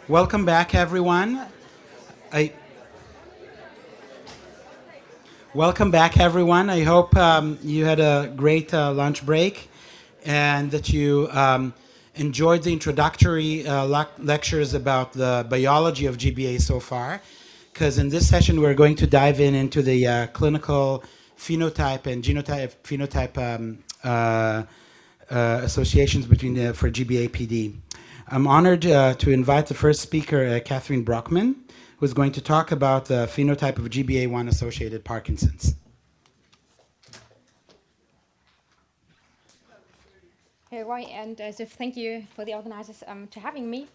Welcome back, everyone. I Welcome back, everyone. I hope you had a great lunch break and that you enjoyed the introductory lectures about the biology of GBA so far. Because in this session, we're going to dive into the clinical phenotype and genotype phenotype associations for GBA PD. I'm honored to invite the first speaker, Kathrin Brockmann, who's going to talk about the phenotype of GBA1 associated Parkinson's. Hey, Roy, and Ziv, thank you for the organizers to having me.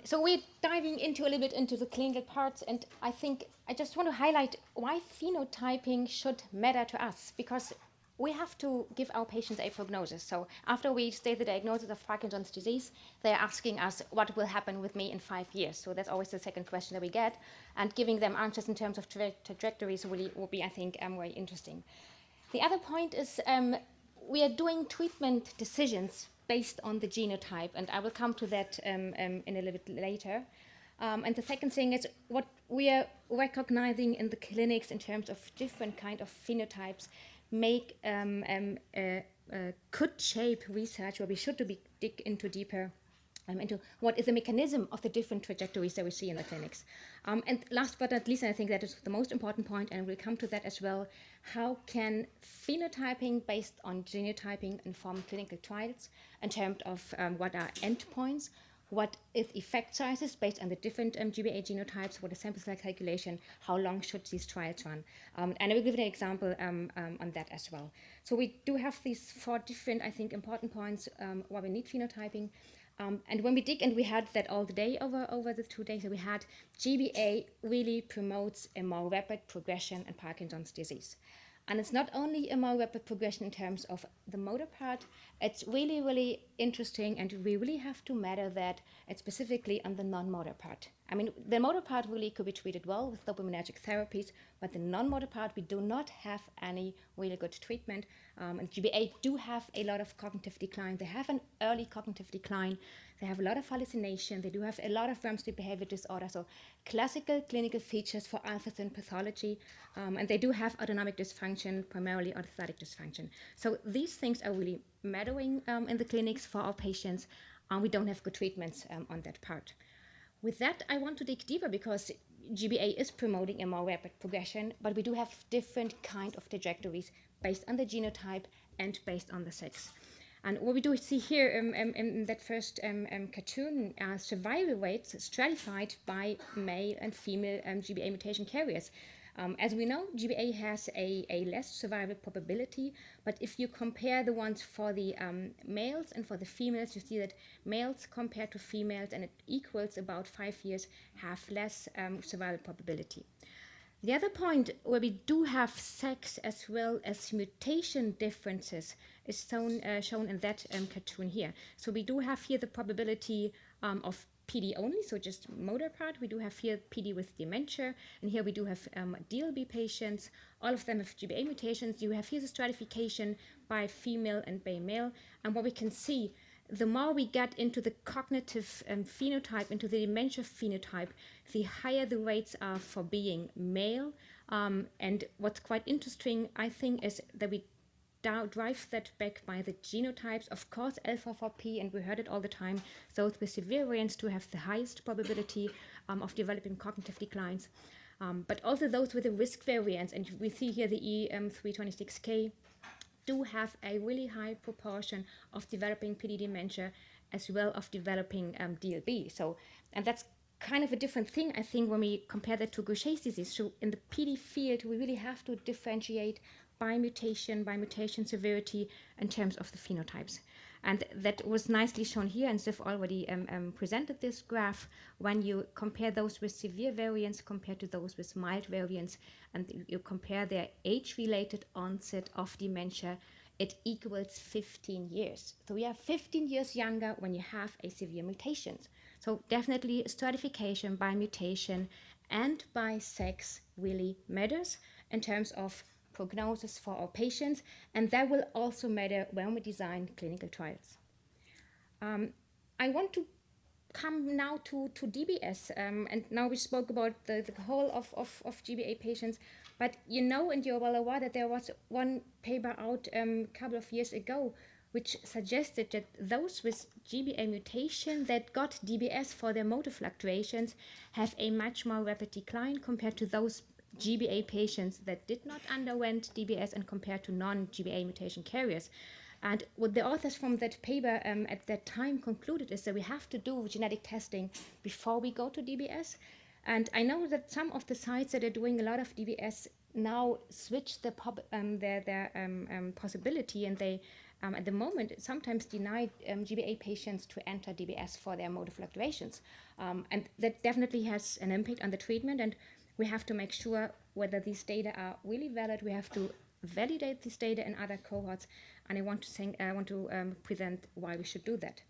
So we're diving into a little bit into the clinical parts, and I think I just want to highlight why phenotyping should matter to us, because we have to give our patients a prognosis. So after we state the diagnosis of Parkinson's disease, they're asking us what will happen with me in 5 years. So that's always the second question that we get, and giving them answers in terms of trajectories really will be, I think, very interesting. The other point is we are doing treatment decisions based on the genotype, and I will come to that in a little bit later. And the second thing is what we are recognizing in the clinics in terms of different kind of phenotypes could shape research, where we should dig into deeper into what is the mechanism of the different trajectories that we see in the clinics. And last but not least, and I think that is the most important point, and we'll come to that as well, how can phenotyping based on genotyping inform clinical trials in terms of what are endpoints, what is effect sizes based on the different GBA genotypes, what is sample size calculation, how long should these trials run? And I will give an example on that as well. So we do have these 4 different, I think, important points why we need phenotyping. And when we dig, and we had that all the day over the 2 days that we had, GBA really promotes a more rapid progression in Parkinson's disease. And it's not only a more rapid progression in terms of the motor part, it's really, really interesting, and we really have to matter that it's specifically on the non-motor part. I mean, the motor part really could be treated well with dopaminergic therapies, but the non-motor part, we do not have any really good treatment. And GBA do have a lot of cognitive decline. They have an early cognitive decline. They have a lot of hallucination. They do have a lot of REM sleep behavior disorder. So classical clinical features for alpha-syn pathology. And they do have autonomic dysfunction, primarily orthostatic dysfunction. So these things are really mattering in the clinics for our patients. We don't have good treatments on that part. With that, I want to dig deeper, because GBA is promoting a more rapid progression, but we do have different kind of trajectories based on the genotype and based on the sex. And what we do see here in that first cartoon are survival rates stratified by male and female GBA mutation carriers. As we know, GBA has a less survival probability, but if you compare the ones for the males and for the females, you see that males compared to females, and it equals about 5 years, have less survival probability. The other point where we do have sex as well as mutation differences is shown in that cartoon here. So we do have here the probability of PD only, so just motor part. We do have here PD with dementia, and here we do have DLB patients. All of them have GBA mutations. You have here the stratification by female and by male, and what we can see, the more we get into the cognitive phenotype, into the dementia phenotype, the higher the rates are for being male. And what's quite interesting, I think, is that we drive that back by the genotypes. Of course, alpha-4P, and we heard it all the time, those with severe variants do have the highest probability of developing cognitive declines. But also those with a risk variance, and we see here the E326K, do have a really high proportion of developing PD dementia, as well of developing DLB. So, and that's kind of a different thing, I think, when we compare that to Gaucher's disease. So in the PD field, we really have to differentiate by mutation severity in terms of the phenotypes. And that was nicely shown here, and Ziv already presented this graph, when you compare those with severe variants compared to those with mild variants, and you compare their age-related onset of dementia, it equals 15 years. So we are 15 years younger when you have a severe mutation. So definitely stratification by mutation and by sex really matters in terms of prognosis for our patients, and that will also matter when we design clinical trials. I want to come now to DBS, and now we spoke about the whole of GBA patients, but you know, and you're well aware that there was one paper out a couple of years ago which suggested that those with GBA mutation that got DBS for their motor fluctuations have a much more rapid decline compared to those GBA patients that did not underwent DBS and compared to non-GBA mutation carriers. And what the authors from that paper at that time concluded is that we have to do genetic testing before we go to DBS. And I know that some of the sites that are doing a lot of DBS now switch their possibility, and they at the moment sometimes deny GBA patients to enter DBS for their motor fluctuations. And that definitely has an impact on the treatment, and we have to make sure whether these data are really valid. We have to validate this data in other cohorts, and I want to present why we should do that.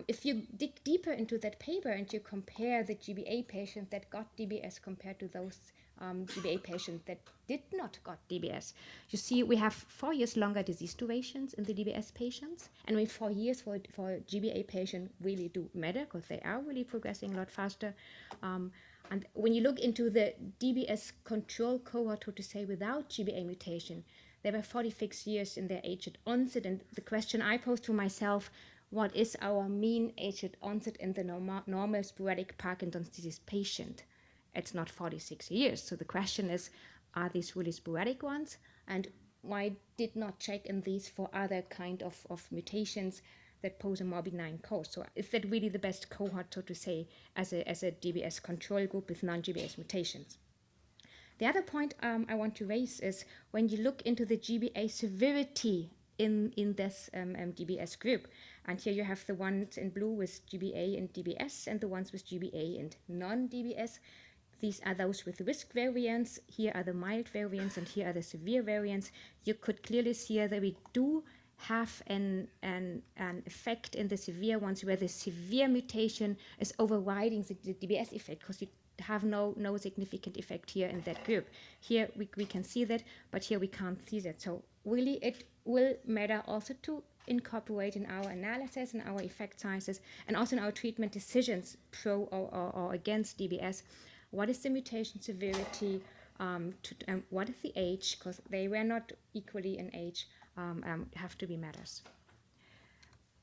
If you dig deeper into that paper and you compare the GBA patients that got DBS compared to those GBA patients that did not got DBS, you see we have 4 years longer disease durations in the DBS patients, and when 4 years for GBA patients really do matter because they are really progressing a lot faster. And when you look into the DBS control cohort, so to say, without GBA mutation, they were 46 years in their age at onset. And the question I posed to myself, what is our mean age at onset in the normal sporadic Parkinson's disease patient? It's not 46 years. So the question is, are these really sporadic ones? And why did not check in these for other kind of mutations that pose a more benign cause? So is that really the best cohort, so to say, as a DBS control group with non-GBS mutations? The other point I want to raise is when you look into the GBA severity in this DBS group, and here you have the ones in blue with GBA and DBS and the ones with GBA and non-DBS. These are those with risk variants. Here are the mild variants, and here are the severe variants. You could clearly see that we do have an effect in the severe ones where the severe mutation is overriding the DBS effect, because you have no significant effect here in that group. Here we can see that, but here we can't see that. So really it will matter also to incorporate in our analysis and our effect sizes, and also in our treatment decisions pro or against DBS. What is the mutation severity? What is the age? Because they were not equally in age. Have to be matters.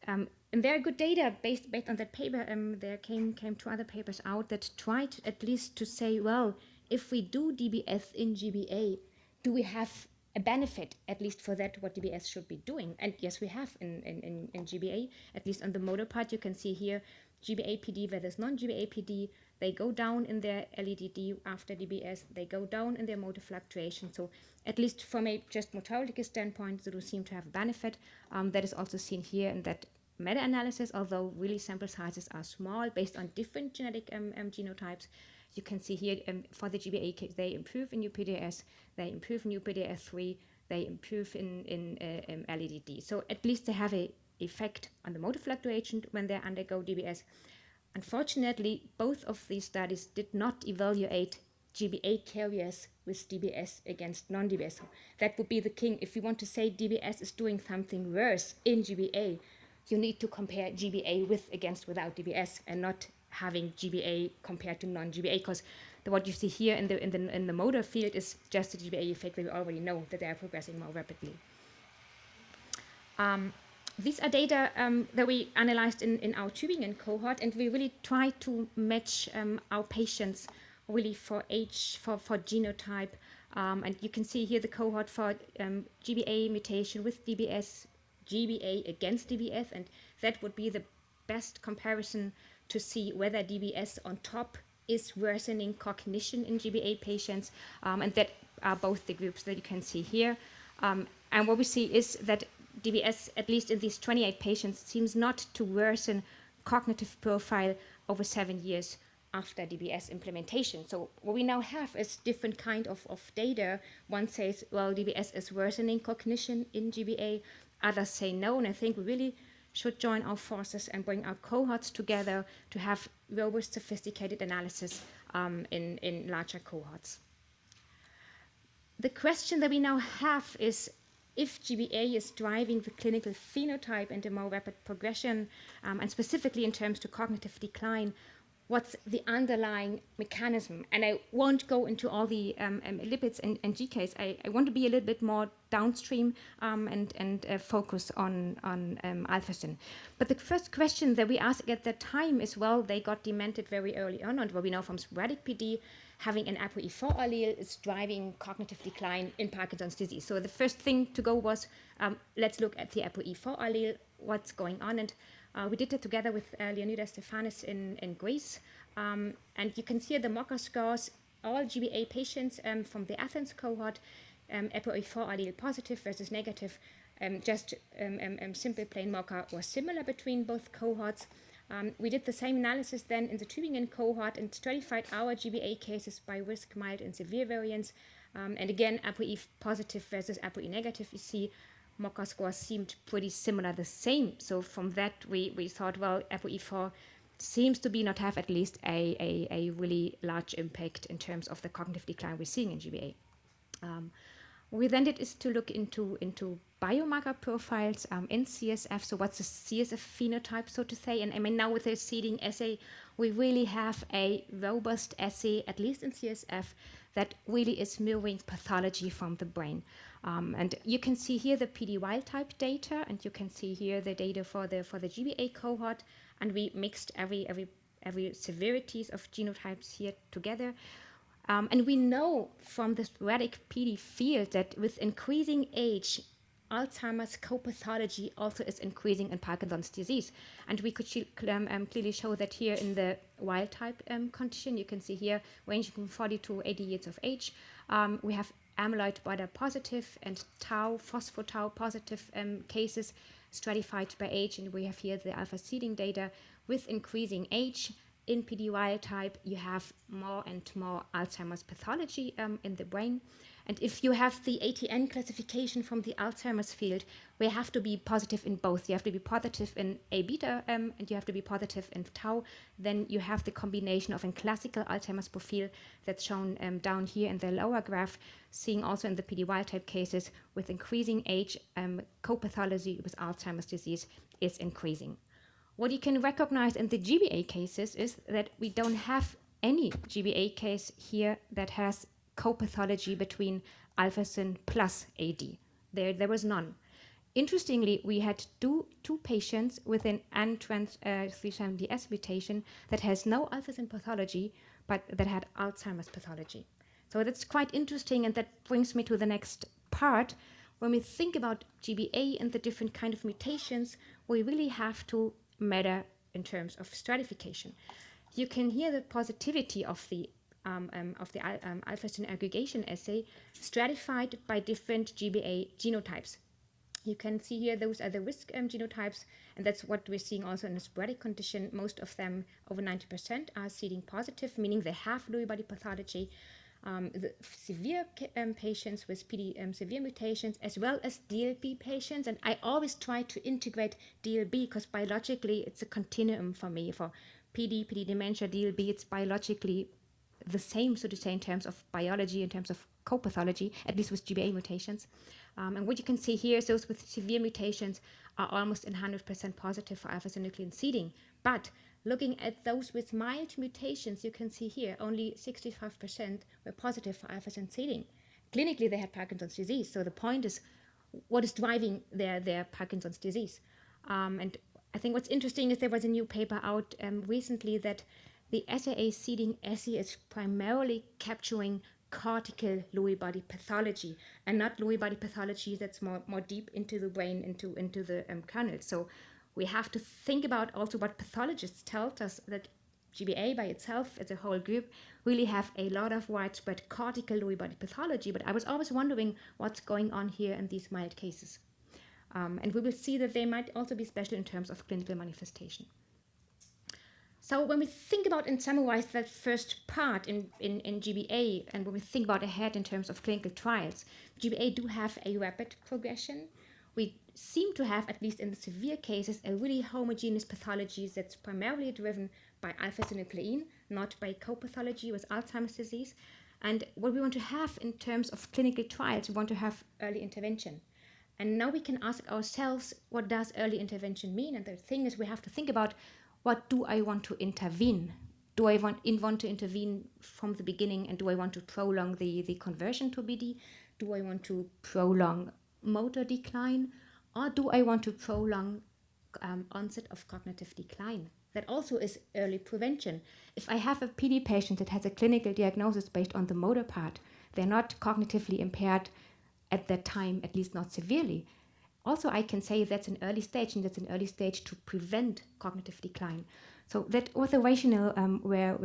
And there are good data based on that paper. There came 2 other papers out that tried at least to say, well, if we do DBS in GBA, do we have a benefit, at least for that, what DBS should be doing? And yes, we have in GBA, at least on the motor part. You can see here GBA PD versus non-GBA PD. They go down in their LEDD after DBS. They go down in their motor fluctuation. So at least from a just motoric standpoint, they do seem to have a benefit. That is also seen here in that meta-analysis, although really sample sizes are small based on different genetic genotypes. You can see here for the GBA case, they improve in UPDRS, they improve in UPDRS3, they improve in LEDD. So at least they have a effect on the motor fluctuation when they undergo DBS. Unfortunately, both of these studies did not evaluate GBA carriers with DBS against non-DBS. So that would be the king. If you want to say DBS is doing something worse in GBA, you need to compare GBA with against without DBS, and not having GBA compared to non-GBA, because what you see here in the motor field is just the GBA effect that we already know that they are progressing more rapidly. These are data that we analyzed in our Tübingen cohort, and we really try to match our patients really for age, for genotype. And you can see here the cohort for GBA mutation with DBS, GBA against DBS, and that would be the best comparison to see whether DBS on top is worsening cognition in GBA patients, and that are both the groups that you can see here. And what we see is that DBS, at least in these 28 patients, seems not to worsen cognitive profile over 7 years after DBS implementation. So what we now have is different kind of data. One says, well, DBS is worsening cognition in GBA. Others say no, and I think we really should join our forces and bring our cohorts together to have robust, sophisticated analysis in larger cohorts. The question that we now have is if GBA is driving the clinical phenotype and a more rapid progression, and specifically in terms to cognitive decline, what's the underlying mechanism. And I won't go into all the lipids and GKs. I want to be a little bit more downstream and focus on alpha-synuclein. But the first question that we asked at that time is, well, they got demented very early on, and what we know from sporadic PD, having an ApoE4 allele is driving cognitive decline in Parkinson's disease. So the first thing to go was, let's look at the ApoE4 allele, what's going on. And we did it together with Leonidas Stefanis in Greece. And you can see the mocker scores, all GBA patients from the Athens cohort, ApoE4 allele positive versus negative. Simple plain mocker was similar between both cohorts. We did the same analysis then in the Tübingen cohort and stratified our GBA cases by risk, mild, and severe variants. And again, ApoE positive versus ApoE negative, you see mocker scores seemed pretty similar, the same. So from that, we thought, well, ApoE4 seems to be not have at least a really large impact in terms of the cognitive decline we're seeing in GBA. What we then did is to look into biomarker profiles in CSF. So what's the CSF phenotype, so to say? And I mean, now with the seeding assay, we really have a robust assay, at least in CSF, that really is mirroring pathology from the brain. And you can see here the PD wild type data, and you can see here the data for the GBA cohort, and we mixed every severities of genotypes here together. And we know from the sporadic PD field that with increasing age, Alzheimer's co-pathology also is increasing in Parkinson's disease. And we could clearly show that here in the wild type condition. You can see here ranging from 40 to 80 years of age. We have amyloid beta positive and tau, phospho-tau positive cases stratified by age. And we have here the alpha seeding data with increasing age. In PD wild type, you have more and more Alzheimer's pathology in the brain. And if you have the ATN classification from the Alzheimer's field, we have to be positive in both. You have to be positive in A beta and you have to be positive in tau. Then you have the combination of a classical Alzheimer's profile that's shown down here in the lower graph, seeing also in the PD wild type cases with increasing age, co-pathology with Alzheimer's disease is increasing. What you can recognize in the GBA cases is that we don't have any GBA case here that has co-pathology between alpha-syn plus AD. There was none. Interestingly, we had two patients with an N370S mutation that has no alpha-syn pathology, but that had Alzheimer's pathology. So that's quite interesting, and that brings me to the next part. When we think about GBA and the different kind of mutations, we really have to matter in terms of stratification. You can hear the positivity of the alpha-syn aggregation assay stratified by different GBA genotypes. You can see here those are the risk genotypes, and that's what we're seeing also in a sporadic condition. Most of them, over 90%, are seeding positive, meaning they have Lewy body pathology. The severe patients with PD severe mutations, as well as DLB patients. And I always try to integrate DLB because biologically it's a continuum for me. For PD dementia, DLB, it's biologically the same, so to say, in terms of biology, in terms of co-pathology, at least with GBA mutations. And what you can see here is those with severe mutations are almost 100% positive for alpha-synuclein seeding. But looking at those with mild mutations, you can see here only 65% were positive for alpha-syn seeding. Clinically, they had Parkinson's disease. So the point is, what is driving their Parkinson's disease? And I think what's interesting is there was a new paper out recently that the SAA seeding assay is primarily capturing cortical Lewy body pathology and not Lewy body pathology that's more deep into the brain, into the kernel. So we have to think about also what pathologists tell us, that GBA by itself as a whole group really have a lot of widespread cortical Lewy body pathology, but I was always wondering what's going on here in these mild cases. And we will see that they might also be special in terms of clinical manifestation. So when we think about and summarize that first part in GBA, and when we think about ahead in terms of clinical trials, GBA do have a rapid progression. We seem to have, at least in the severe cases, a really homogeneous pathology that's primarily driven by alpha-synuclein, not by co-pathology with Alzheimer's disease. And what we want to have in terms of clinical trials, we want to have early intervention. And now we can ask ourselves, what does early intervention mean? And the thing is, we have to think about, what do I want to intervene? Do I want to intervene from the beginning, and do I want to prolong the conversion to BD? Do I want to prolong motor decline? Or do I want to prolong onset of cognitive decline? That also is early prevention. If I have a PD patient that has a clinical diagnosis based on the motor part, they're not cognitively impaired at that time, at least not severely. Also, I can say that's an early stage, and that's an early stage to prevent cognitive decline. So that was the rationale where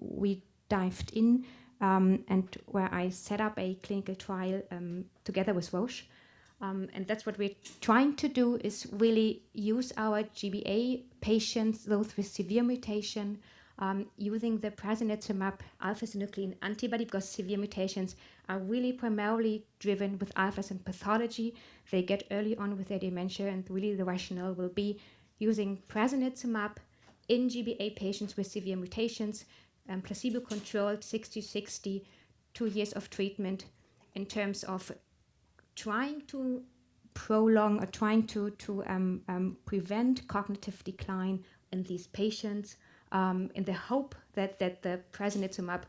we dived in, and where I set up a clinical trial together with Roche. And that's what we're trying to do, is really use our GBA patients, those with severe mutation, using the prasinezumab alpha-synuclein antibody, because severe mutations are really primarily driven with alpha-syn pathology. They get early on with their dementia, and really the rationale will be using prasinezumab in GBA patients with severe mutations, placebo-controlled 60-60, 2 years of treatment, in terms of trying to prolong or trying to prevent cognitive decline in these patients, in the hope that the prasinezumab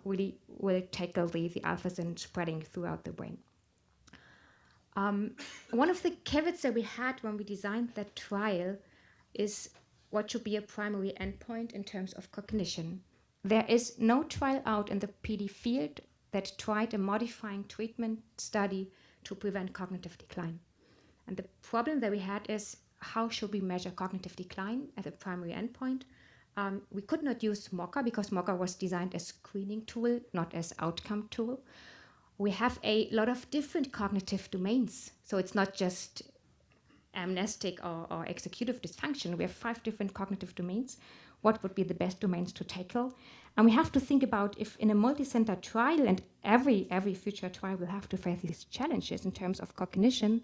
really will tackle the alpha-syn spreading throughout the brain. One of the caveats that we had when we designed that trial is what should be a primary endpoint in terms of cognition. There is no trial out in the PD field that tried a modifying treatment study to prevent cognitive decline. And the problem that we had is, how should we measure cognitive decline as a primary endpoint? We could not use MoCA, because MoCA was designed as screening tool, not as outcome tool. We have a lot of different cognitive domains, so it's not just amnestic or executive dysfunction. We have 5 different cognitive domains. What would be the best domains to tackle? And we have to think about, if in a multi-center trial, and every future trial will have to face these challenges in terms of cognition,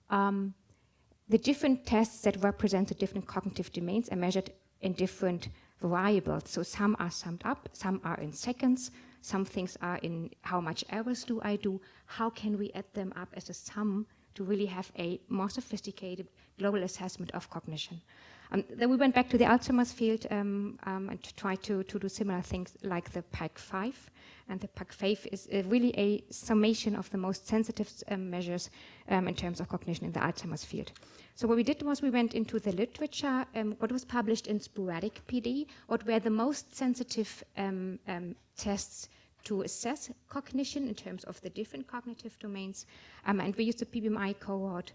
the different tests that represent the different cognitive domains are measured in different variables. So some are summed up, some are in seconds, some things are in how much errors do I do, how can we add them up as a sum to really have a more sophisticated global assessment of cognition. Then we went back to the Alzheimer's field and tried to do similar things like the PAC-5. And the PAC-5 is really a summation of the most sensitive measures in terms of cognition in the Alzheimer's field. So what we did was, we went into the literature, what was published in sporadic PD, what were the most sensitive tests to assess cognition in terms of the different cognitive domains. And we used the PBMI cohort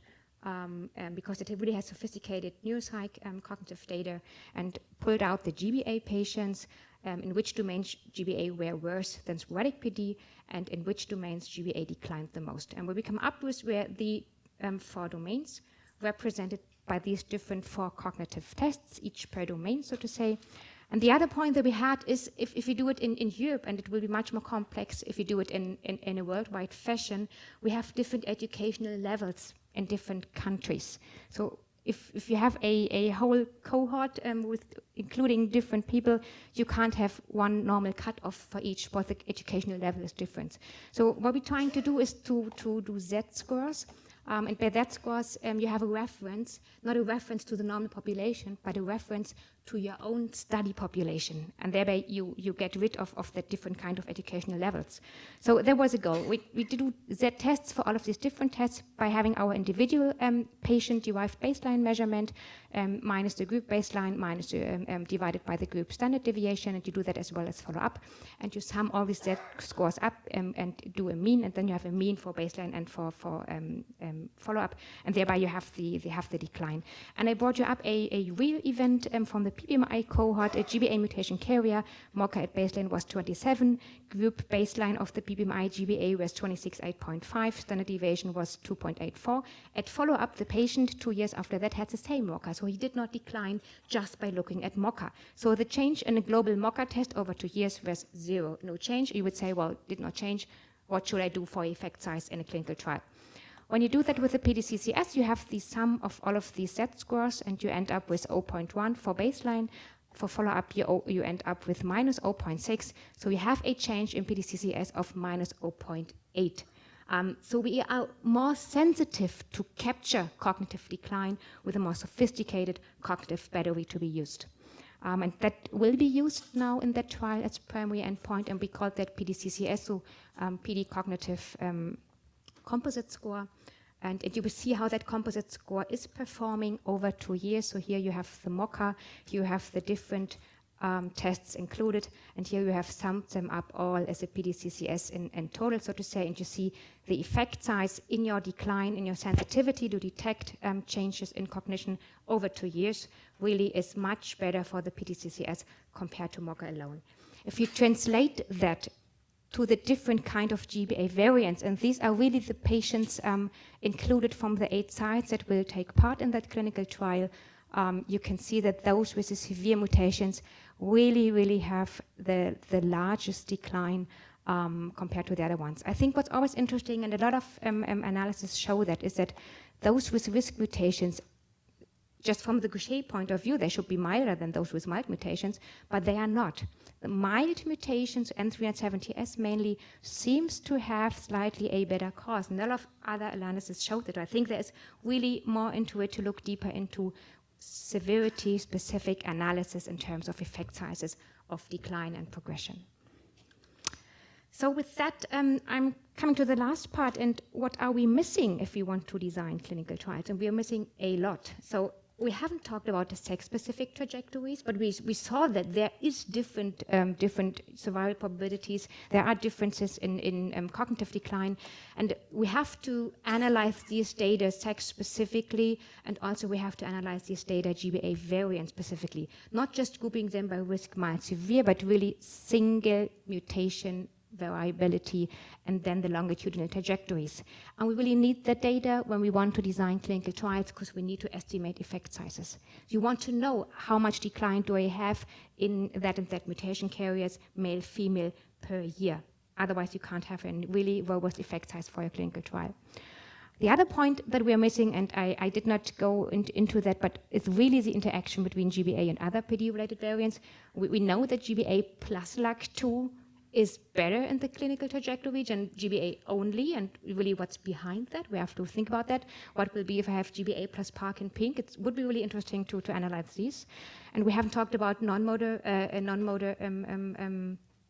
because it really has sophisticated neuropsych cognitive data, and pulled out the GBA patients, in which domains GBA were worse than sporadic PD, and in which domains GBA declined the most. And what we come up with were the 4 domains represented by these different 4 cognitive tests, each per domain, so to say. And the other point that we had is, if you do it in Europe, and it will be much more complex if you do it in a worldwide fashion, we have different educational levels in different countries. So if you have a whole cohort with including different people, you can't have one normal cutoff for each, but the educational level is different. So what we're trying to do is to do Z-scores. And by that scores, you have a reference, not a reference to the normal population, but a reference to your own study population. And thereby you get rid of the different kind of educational levels. So there was a goal. We do Z tests for all of these different tests by having our individual patient-derived baseline measurement minus the group baseline minus the, divided by the group standard deviation, and you do that as well as follow-up. And you sum all these Z scores up and do a mean, and then you have a mean for baseline and for follow-up, and thereby you have the decline. And I brought you up a real event from the PBMI cohort, a GBA mutation carrier. MoCA at baseline was 27. Group baseline of the PBMI GBA was 26.8.5. Standard deviation was 2.84. At follow-up, the patient 2 years after that had the same MoCA, so he did not decline just by looking at MoCA. So the change in a global MoCA test over 2 years was 0. No change. You would say, well, did not change. What should I do for effect size in a clinical trial? When you do that with the PDCCS, you have the sum of all of these Z scores, and you end up with 0.1 for baseline. For follow-up, you end up with minus 0.6. So you have a change in PDCCS of minus 0.8. So we are more sensitive to capture cognitive decline with a more sophisticated cognitive battery to be used. And that will be used now in that trial as primary endpoint, and we call that PDCCS, so PD Cognitive Composite Score. And you will see how that composite score is performing over 2 years. So here you have the MOCA, you have the different tests included, and here you have summed them up all as a PDCCS in total, so to say, and you see the effect size in your decline, in your sensitivity to detect changes in cognition over 2 years really is much better for the PDCCS compared to MOCA alone. If you translate that to the different kind of GBA variants, and these are really the patients included from the 8 sites that will take part in that clinical trial, you can see that those with the severe mutations really have the largest decline compared to the other ones. I think what's always interesting, and a lot of analysis show that, is that those with risk mutations, just from the Gaucher point of view, they should be milder than those with mild mutations, but they are not. The mild mutations, N370S mainly, seems to have slightly a better cause. And a lot of other analysis showed that. I think there's really more into it to look deeper into severity-specific analysis in terms of effect sizes of decline and progression. So with that, I'm coming to the last part, and what are we missing if we want to design clinical trials? And we are missing a lot. So we haven't talked about the sex-specific trajectories, but we saw that there is different survival probabilities. There are differences in cognitive decline, and we have to analyze these data sex-specifically, and also we have to analyze these data GBA variant specifically, not just grouping them by risk, mild, severe, but really single mutation variability, and then the longitudinal trajectories. And we really need that data when we want to design clinical trials, because we need to estimate effect sizes. You want to know how much decline do I have in that and that mutation carriers, male, female, per year. Otherwise, you can't have a really robust effect size for your clinical trial. The other point that we are missing, and I did not go into that, but it's really the interaction between GBA and other PD-related variants. We know that GBA plus LAC2 is better in the clinical trajectory than GBA only, and really what's behind that. We have to think about that. What will be if I have GBA plus PARC and PINK? It would be really interesting to analyze these. And we haven't talked about non-motor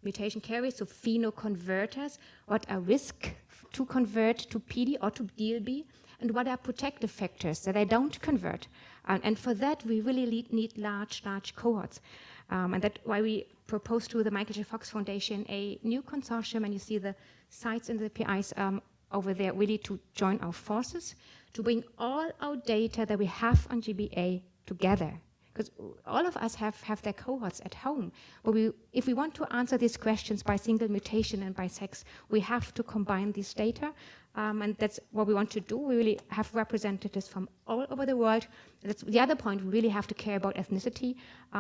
mutation carriers, so phenoconverters. What are risk to convert to PD or to DLB? And what are protective factors that I don't convert? And for that, we really need large cohorts. And that's why we proposed to the Michael J. Fox Foundation a new consortium, and you see the sites and the PIs over there, really to join our forces, to bring all our data that we have on GBA together. Because all of us have their cohorts at home. But if we want to answer these questions by single mutation and by sex, we have to combine these data. And that's what we want to do. We really have representatives from all over the world. That's the other point. We really have to care about ethnicity.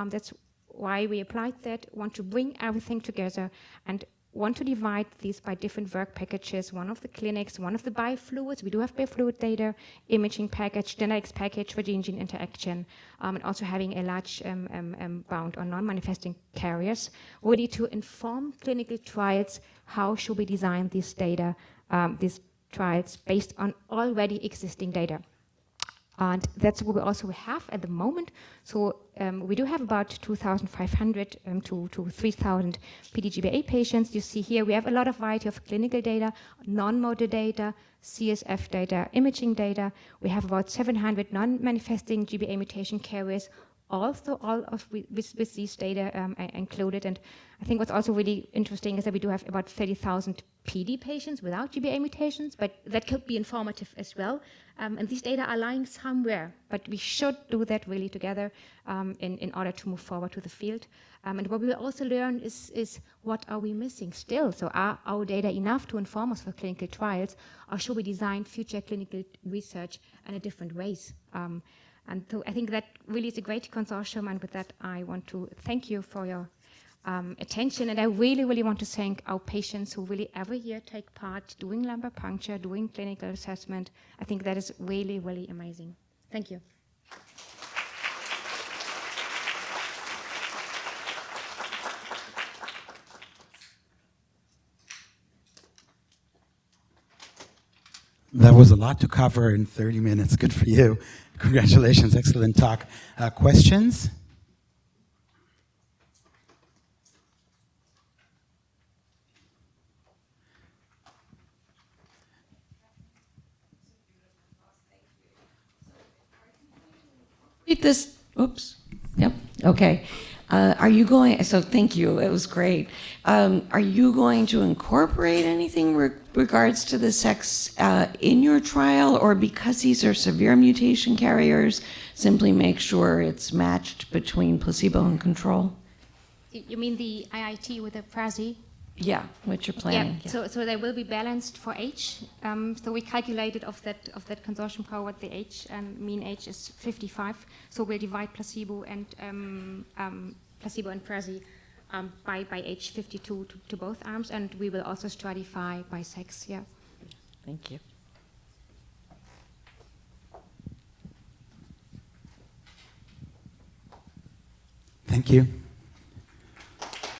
That's why we applied that, want to bring everything together and want to divide these by different work packages, one of the clinics, one of the biofluids. We do have biofluid data, imaging package, genetics package for gene-gene interaction, and also having a large bound on non-manifesting carriers, ready to inform clinical trials. How should we design these data, these trials based on already existing data? And that's what we also have at the moment. So we do have about 2,500 to 3,000 PDGBA patients. You see here we have a lot of variety of clinical data, non-motor data, CSF data, imaging data. We have about 700 non-manifesting GBA mutation carriers, also all of with these data included. And I think what's also really interesting is that we do have about 30,000 PD patients without GBA mutations, but that could be informative as well. And these data are lying somewhere, but we should do that really together in order to move forward to the field. And what we will also learn is what are we missing still? So are our data enough to inform us for clinical trials, or should we design future clinical research in a different ways? And so I think that really is a great consortium, and with that I want to thank you for your attention, and I really want to thank our patients who really every year take part doing lumbar puncture, doing clinical assessment. I think that is really amazing. Thank you. That was a lot to cover in 30 minutes. Good for you. Congratulations. Excellent talk. Questions? Read this. Oops. Yep. Okay. Are you going? So thank you. It was great. Are you going to incorporate anything regards to the sex in your trial, or because these are severe mutation carriers, simply make sure it's matched between placebo and control? You mean the IIT with the PRASI? Yeah, what you're planning. Yeah. So they will be balanced for age. So we calculated of that consortium cohort the age, mean age is 55. So we'll divide placebo and PRASI by age 52 to both arms, and we will also stratify by sex. Yeah. Thank you. Thank you.